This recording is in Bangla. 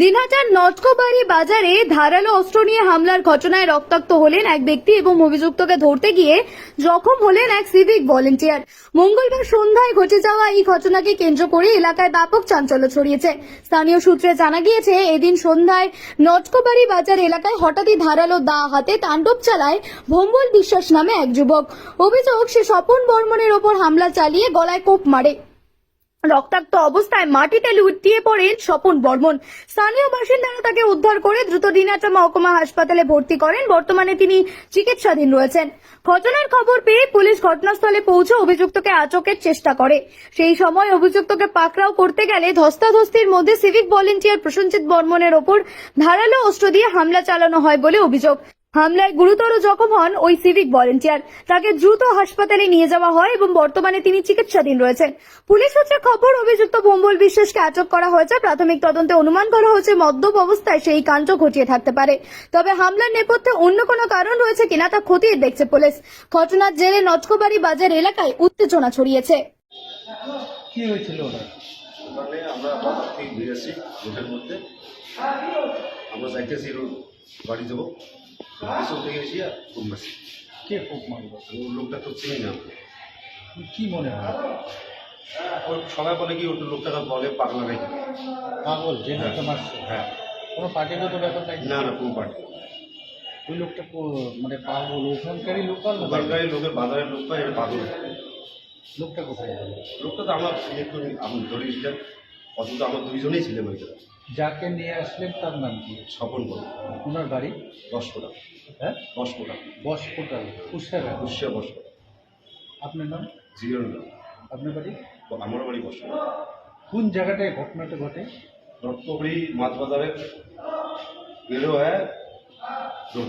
দিনহাটার নটকোবাড়ি বাজারে ধারালো অস্ত্র নিয়ে হামলার ঘটনায় রক্তাক্ত হলেন এক ব্যক্তি এবং অভিযুক্তকে ধরতে গিয়ে জখম হলেন এক সিভিক ভলেন্টিয়ার। মঙ্গলবার সন্ধ্যায় ঘটে যাওয়া এই ঘটনাকে কেন্দ্র করে এলাকায় ব্যাপক চাঞ্চল্য ছড়িয়েছে। স্থানীয় সূত্রে জানা গিয়েছে, এদিন সন্ধ্যায় নটকোবাড়ি বাজার এলাকায় হঠাৎই ধারালো দা হাতে তাণ্ডব চালায় ভম্বল বিশ্বাস নামে এক যুবক। অভিযোগ, সে স্বপন বর্মনের ওপর হামলা চালিয়ে গলায় কোপ মারে। রক্তাক্ত অবস্থায় মাটিতে লুটিয়ে পড়েন স্বপন বর্মন। স্থানীয় বাসিন্দারা তাকে উদ্ধার করে দ্রুত দিনহাটা মহকুমা হাসপাতালে ভর্তি করেন। বর্তমানে তিনি চিকিৎসাধীন রয়েছেন। ঘটনার খবর পেয়ে পুলিশ ঘটনাস্থলে পৌঁছে অভিযুক্তকে আটকের চেষ্টা করে। সেই সময় অভিযুক্তকে পাকড়াও করতে গেলে ধস্তাধস্তির মধ্যে সিভিক ভলেন্টিয়ার প্রসেনজিৎ বর্মনের ওপর ধারালো অস্ত্র দিয়ে হামলা চালানো হয় বলে অভিযোগ। হামলায় গুরুতর জখম হন ওই সিভিক ভলেন্টিয়ার। তাকে দ্রুত হাসপাতালে নিয়ে যাওয়া হয় এবং বর্তমানে তিনি চিকিৎসাধীন রয়েছেন। পুলিশ সূত্রে খবর, অভিযুক্ত ভম্বল বিশ্বাসকে আটক করা হয়েছে। প্রাথমিক তদন্তে অনুমান করা হচ্ছে মদ্যপ অবস্থায় সেই কাণ্ড ঘটিয়ে থাকতে পারে। তবে হামলার নেপথ্যে অন্য কোনো কারণ রয়েছে কিনা তা খতিয়ে দেখছে পুলিশ। ঘটনার জেরে নটকোবাড়ি বাজার এলাকায় উত্তেজনা ছড়িয়েছে। কি হয়েছিল ওটা? ওখানে আমরা বাজার থেকে ঘুরে আসি, রোডের মধ্যে আমরা যাইতেছি বাড়ি যাবো, পিছন থেকে এসে আর খুব মাসি কে কোপ মারল? ওর লোকটা তো চিনি না। কি মনে হয়? ওর সবাই বলে কি ওর লোকটা বলে পাগলা নাকি। পাগল যে লোকটা মারছে? হ্যাঁ। কোনো পার্টিগত ব্যাপার নাই? না না, কোনো পার্টি। ওই লোকটা মানে পাগল ওখানকারই লোকাল? ওখানকারই লোকের বাজারের লোকটা এটা পাগল। লোকটা কোথায় গেল? লোকটা তো আমরা একটু আমি ধরি সেটা, অথচ আমরা দুইজনেই ছিলাম ওইটা। যাকে নিয়ে আসলেন তার নাম কি? স্বপন বলে। ওনার বাড়ি? 10 কোটা। হ্যাঁ, 10 কোটা। বসকোটাল, কুশারা। দুশিয়া 10 কোটা। আপনার নাম? জিরো না, আপনার বাড়ি? আমার বাড়ি 10 কোটা। কোন জায়গাটায় ঘটনাটা ঘটে? নটকোবাড়ি মাছ বাজারের বেরো হয় রোড।